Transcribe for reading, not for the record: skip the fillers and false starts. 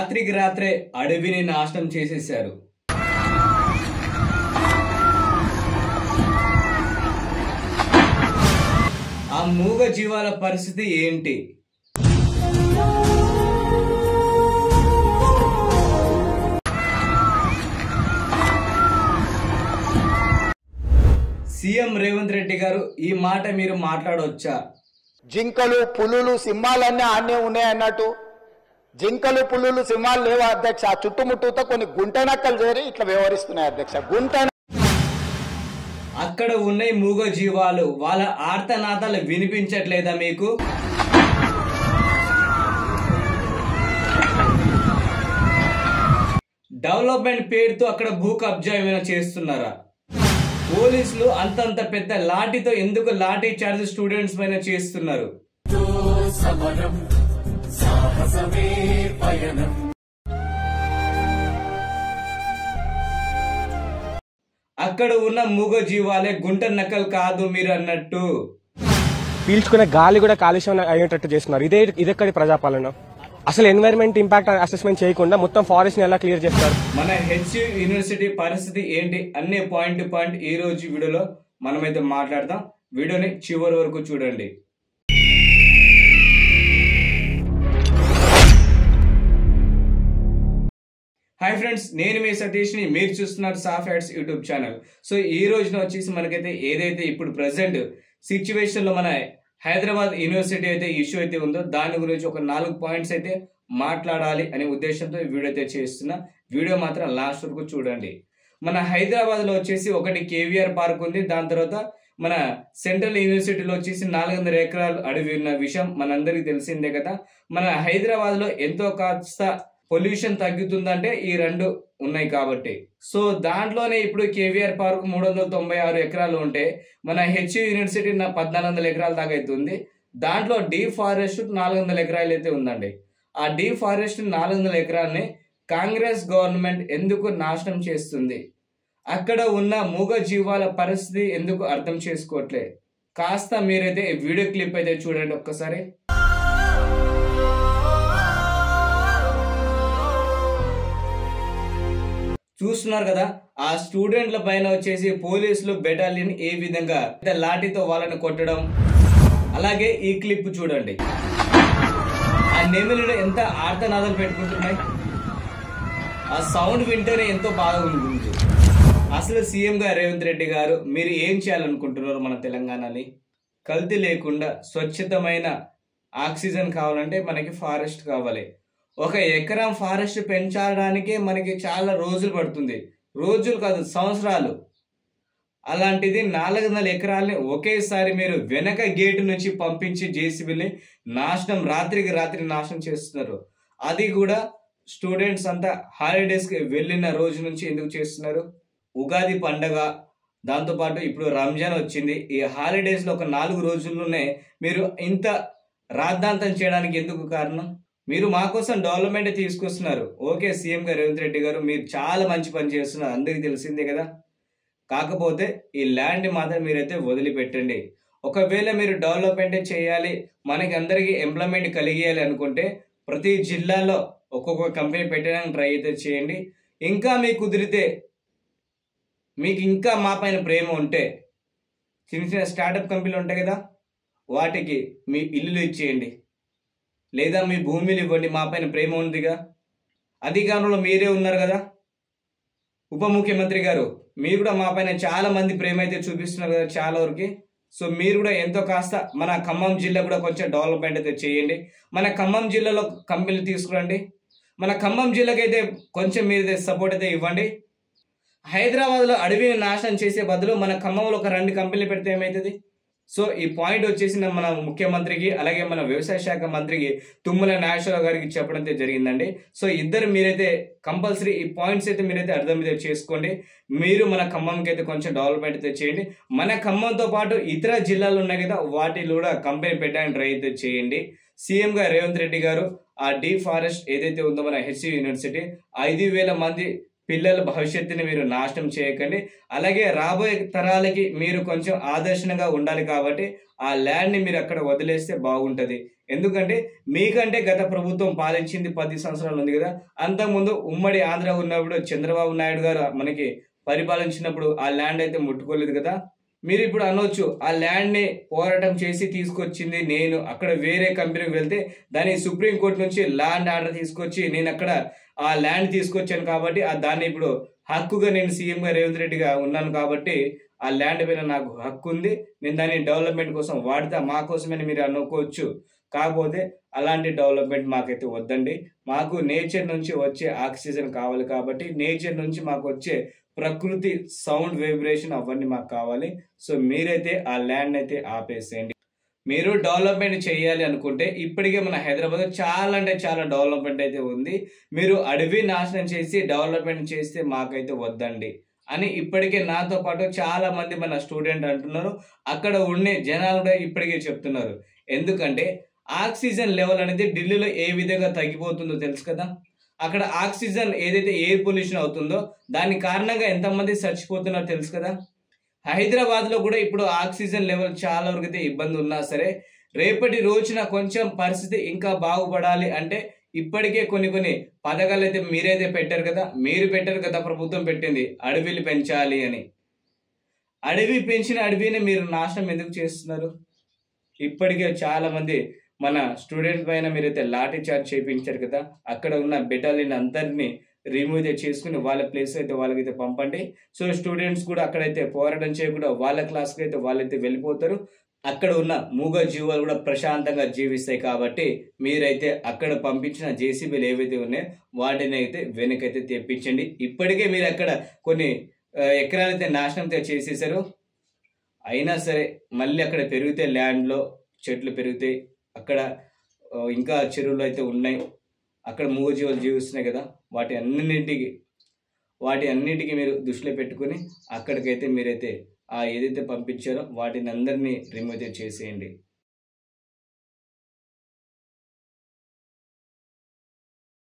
రాత్రికి రాత్రే అడవిని నాశనం చేసేశారు. ఆ మూగ జీవాల పరిస్థితి ఏంటి? సీఎం రేవంత్ రెడ్డి గారు ఈ మాట మీరు మాట్లాడవచ్చా? జింకలు పులులు సింహాలన్నీ ఆనే ఉన్నాయన్నట్టు జింకలు పులులు సింహాలు లేవు అధ్యక్ష. చుట్టుముట్టుతో కొన్ని గుంటనక్కలు చేరి ఇట్లా వ్యవహరిస్తున్నాయి అధ్యక్ష. అక్కడ ఉన్న మూగ జీవాలు వాళ్ళ ఆర్తనాదాలు వినిపించట్లేదా మీకు? డెవలప్మెంట్ పేరుతో అక్కడ భూ కబ్జా ఏమైనా చేస్తున్నారా? పోలీసులు అంతంత పెద్ద లాఠీతో ఎందుకు లాఠీ చార్జ్ స్టూడెంట్స్ పైన చేస్తున్నారు? అక్కడ ఉన్న మూగ జీవాలే గుంట నక్కలు కాదు మీరు అన్నట్టు. పీల్చుకునే గాలి కూడా కాలుష్యం అయ్యేటట్టు చేస్తున్నారు. ఇదెక్కడి ప్రజాపాలన? అసలు ఎన్వైరన్మెంట్ ఇంపాక్ట్ అసెస్మెంట్ చేయకుండా మొత్తం ఫారెస్ట్ ని ఎలా క్లియర్ చేస్తారు? మన హెచ్యు యూనివర్సిటీ పరిస్థితి ఏంటి అనే పాయింట్ టు పాయింట్ ఈ రోజు వీడియోలో మనమైతే మాట్లాడదాం. వీడియోని చివరి వరకు చూడండి. హాయ్ ఫ్రెండ్స్, నేను మీ సతీష్ ని, మీరు చూస్తున్నారు సాఫ్ హ్యాట్స్ యూట్యూబ్ ఛానల్. సో ఈ రోజున వచ్చేసి మనకైతే ఏదైతే ఇప్పుడు ప్రెసెంట్ సిచ్యువేషన్ లో మన హైదరాబాద్ యూనివర్సిటీ అయితే ఇష్యూ అయితే ఉందో దాని గురించి ఒక 4 పాయింట్స్ అయితే మాట్లాడాలి అనే ఉద్దేశంతో వీడియో అయితే చేస్తున్నా. వీడియో మాత్రం లాస్ట్ వరకు చూడండి. మన హైదరాబాద్ లో వచ్చేసి ఒకటి కేవీఆర్ పార్క్ ఉంది. దాని తర్వాత మన సెంట్రల్ యూనివర్సిటీలో వచ్చేసి 400 ఎకరాలు అడవి ఉన్న విషయం మనందరికీ తెలిసిందే కదా. మన హైదరాబాద్ లో ఎంతో కాస్త పొల్యూషన్ తగ్గుతుందంటే ఈ రెండు ఉన్నాయి కాబట్టి. సో దాంట్లోనే ఇప్పుడు కేవీఆర్ పార్క్ 396 ఎకరాలు ఉంటే మన హెచ్యు యూనివర్సిటీ 1400 ఎకరాల దాకా అయితే ఉంది. దాంట్లో డీఫారెస్ట్ 400 ఎకరాలు అయితే ఉందండి. ఆ డీఫారెస్ట్ 400 ఎకరాలని కాంగ్రెస్ గవర్నమెంట్ ఎందుకు నాశనం చేస్తుంది? అక్కడ ఉన్న మూగ జీవాల పరిస్థితి ఎందుకు అర్థం చేసుకోవట్లే? కాస్త మీరైతే వీడియో క్లిప్ అయితే చూడండి ఒక్కసారి. చూస్తున్నారు కదా, ఆ స్టూడెంట్ల పైన వచ్చేసి పోలీసులు బెటాలియన్ ఏ విధంగా లాఠీతో వాళ్ళని కొట్టడం. అలాగే ఈ క్లిప్ చూడండి, ఆ నెమిలిలో ఎంత ఆర్తనాదాలు పెట్టుకుంటున్నాయి. ఆ సౌండ్ వింటేనే ఎంతో బాగా ఉంటుంది. అసలు సీఎం గారు రేవంత్ రెడ్డి గారు మీరు ఏం చేయాలనుకుంటున్నారు? మన తెలంగాణని కల్తీ లేకుండా స్వచ్ఛతమైన ఆక్సిజన్ కావాలంటే మనకి ఫారెస్ట్ కావాలి. 1 ఎకరం ఫారెస్ట్ పెంచడానికే మనకి చాలా రోజులు పడుతుంది. రోజులు కాదు, సంవత్సరాలు. అలాంటిది 400 ఎకరాలని ఒకేసారి మీరు వెనక గేటు నుంచి పంపించి జేసీబీని నాశనం, రాత్రికి రాత్రి నాశనం చేస్తున్నారు. అది కూడా స్టూడెంట్స్ అంతా హాలిడేస్కి వెళ్ళిన రోజు నుంచి ఎందుకు చేస్తున్నారు? ఉగాది పండగ, దాంతోపాటు ఇప్పుడు రంజాన్ వచ్చింది. ఈ హాలిడేస్లో ఒక 4 రోజుల్లోనే మీరు ఇంత రాద్ధాంతం చేయడానికి ఎందుకు కారణం? మీరు మా కోసం డెవలప్మెంట్ తీసుకొస్తున్నారు. ఓకే, సీఎం గారు రేవంత్ రెడ్డి గారు మీరు చాలా మంచి పని చేస్తున్నారు, అందరికీ తెలిసిందే కదా. కాకపోతే ఈ ల్యాండ్ మాత్రం మీరైతే వదిలిపెట్టండి. ఒకవేళ మీరు డెవలప్మెంట్ చేయాలి, మనకి అందరికీ ఎంప్లాయ్మెంట్ కలిగేయాలి అనుకుంటే ప్రతి జిల్లాలో ఒక్కొక్క కంపెనీ పెట్టడానికి ట్రై అయితే చేయండి. ఇంకా మీకు కుదిరితే, మీకు ఇంకా మా పైన ప్రేమ ఉంటే చిన్న చిన్న స్టార్టప్ కంపెనీలు ఉంటాయి కదా, వాటికి మీ ఇల్లులు ఇచ్చేయండి, లేదా మీ భూమిలు ఇవ్వండి. మా పైన ప్రేమ ఉందిగా, అధికారంలో మీరే ఉన్నారు కదా. ఉప ముఖ్యమంత్రి గారు మీరు కూడా మా పైన చాలా మంది ప్రేమ అయితే చూపిస్తున్నారు కదా చాలా వరకు. సో మీరు కూడా ఎంతో కాస్త మన ఖమ్మం జిల్లా కూడా కొంచెం డెవలప్మెంట్ అయితే చేయండి. మన ఖమ్మం జిల్లాలో కంపెనీలు తీసుకురండి. మన ఖమ్మం జిల్లాకి అయితే కొంచెం మీరు సపోర్ట్ అయితే ఇవ్వండి. హైదరాబాద్లో అడవిని నాశనం చేసే బదులు మన ఖమ్మంలో ఒక 2 కంపెనీలు పెడితే ఏమవుతుంది? సో ఈ పాయింట్ వచ్చేసి మన ముఖ్యమంత్రికి అలాగే మన వ్యవసాయ శాఖ మంత్రికి తుమ్మల నాగేశ్వరరావు గారికి చెప్పడం జరిగిందండి. సో ఇద్దరు మీరైతే కంపల్సరీ ఈ పాయింట్స్ అయితే మీరైతే అర్థం చేసుకోండి. మీరు మన ఖమ్మంకి అయితే కొంచెం డెవలప్మెంట్ అయితే చేయండి. మన ఖమ్మంతో పాటు ఇతర జిల్లాలు ఉన్నాయి కదా, వాటిలో కూడా కంపెనీ పెట్టడానికి ట్రై అయితే చేయండి. సీఎం గారు రేవంత్ రెడ్డి గారు ఆ డీఫారెస్ట్ ఏదైతే ఉందో మన హెచ్యు యూనివర్సిటీ 5,000 మంది పిల్లల భవిష్యత్తుని మీరు నాశనం చేయకండి. అలాగే రాబోయే తరాలకి మీరు కొంచెం ఆదర్శంగా ఉండాలి కాబట్టి ఆ ల్యాండ్ని మీరు అక్కడ వదిలేస్తే బాగుంటుంది. ఎందుకంటే మీకంటే గత ప్రభుత్వం పాలించింది 10 సంవత్సరాలు ఉంది కదా. అంతకుముందు ఉమ్మడి ఆంధ్ర ఉన్నప్పుడు చంద్రబాబు నాయుడు గారు మనకి పరిపాలించినప్పుడు ఆ ల్యాండ్ అయితే ముట్టుకోలేదు కదా. మీరు ఇప్పుడు అనొచ్చు, ఆ ల్యాండ్ ని పోరాటం చేసి తీసుకొచ్చింది నేను, అక్కడ వేరే కంపెనీకి వెళ్తే దాన్ని సుప్రీంకోర్టు నుంచి ల్యాండ్ ఆర్డర్ తీసుకొచ్చి నేను అక్కడ ఆ ల్యాండ్ తీసుకొచ్చాను కాబట్టి దాన్ని ఇప్పుడు హక్కుగా నేను సీఎంగా రేవంత్ రెడ్డిగా ఉన్నాను కాబట్టి ఆ ల్యాండ్ పైన నాకు హక్కు ఉంది, నేను దాన్ని డెవలప్మెంట్ కోసం వాడతా, మా కోసమని మీరు అనుకోవచ్చు. కాకపోతే అలాంటి డెవలప్మెంట్ మాకైతే వద్దండి. మాకు నేచర్ నుంచి వచ్చే ఆక్సిజన్ కావాలి కాబట్టి నేచర్ నుంచి మాకు వచ్చే ప్రకృతి సౌండ్ వైబ్రేషన్ అవన్నీ మాకు కావాలి. సో మీరైతే ఆ ల్యాండ్ అయితే ఆపేసేయండి. మీరు డెవలప్మెంట్ చేయాలి అనుకుంటే ఇప్పటికే మన హైదరాబాద్ చాలా అంటే చాలా డెవలప్మెంట్ అయితే ఉంది. మీరు అడవి నాశనం చేసి డెవలప్మెంట్ చేస్తే మాకైతే వద్దండి అని ఇప్పటికే నాతో పాటు చాలా మంది మన స్టూడెంట్ అంటున్నారు. అక్కడ ఉండే జనాలు కూడా ఇప్పటికే చెప్తున్నారు. ఎందుకంటే ఆక్సిజన్ లెవెల్ అనేది ఢిల్లీలో ఏ విధంగా తగ్గిపోతుందో తెలుసు కదా. అక్కడ ఆక్సిజన్ ఏదైతే ఎయిర్ పొల్యూషన్ అవుతుందో దాని కారణంగా ఎంతమంది చచ్చిపోతున్నారో తెలుసు కదా. హైదరాబాద్ లో కూడా ఇప్పుడు ఆక్సిజన్ లెవెల్ చాలా వరకు అయితే ఇబ్బంది ఉన్నా సరే రేపటి రోజున కొంచెం పరిస్థితి ఇంకా బాగుపడాలి అంటే ఇప్పటికే కొన్ని పథకాలు అయితే మీరైతే పెట్టారు కదా. మీరు పెట్టారు కదా, ప్రభుత్వం పెట్టింది అడవిలు పెంచాలి అని. అడవి పెంచిన అడవిని మీరు నాశనం ఎందుకు చేస్తున్నారు? ఇప్పటికే చాలా మంది మన స్టూడెంట్ పైన మీరైతే లాఠీ చార్జ్ చేయించారు కదా. అక్కడ ఉన్న బెటాలియన్ అందరినీ రిమూవ్ అయితే చేసుకుని వాళ్ళ ప్లేస్ అయితే వాళ్ళకైతే పంపండి. సో స్టూడెంట్స్ కూడా అక్కడైతే పోరాటం చేయకుండా వాళ్ళ క్లాస్కి అయితే వాళ్ళైతే వెళ్ళిపోతారు. అక్కడ ఉన్న మూగ జీవాలు కూడా ప్రశాంతంగా జీవిస్తాయి కాబట్టి మీరైతే అక్కడ పంపించిన జేసీబీలు ఏవైతే ఉన్నాయో వాటిని అయితే వెనకైతే తెప్పించండి. ఇప్పటికే మీరు అక్కడ కొన్ని ఎకరాలు అయితే నాశనం చేసేసారు. అయినా సరే మళ్ళీ అక్కడ పెరిగితే ల్యాండ్లో చెట్లు పెరుగుతాయి, అక్కడ ఇంకా చెరువులు అయితే ఉన్నాయి, అక్కడ మూగజీవాలు జీవిస్తున్నాయి కదా. వాటి అన్నిటికీ మీరు దృష్టిలో పెట్టుకుని అక్కడికైతే మీరైతే ఏదైతే పంపించారో వాటిని అందరినీ రిమూవ్ చేసేయండి.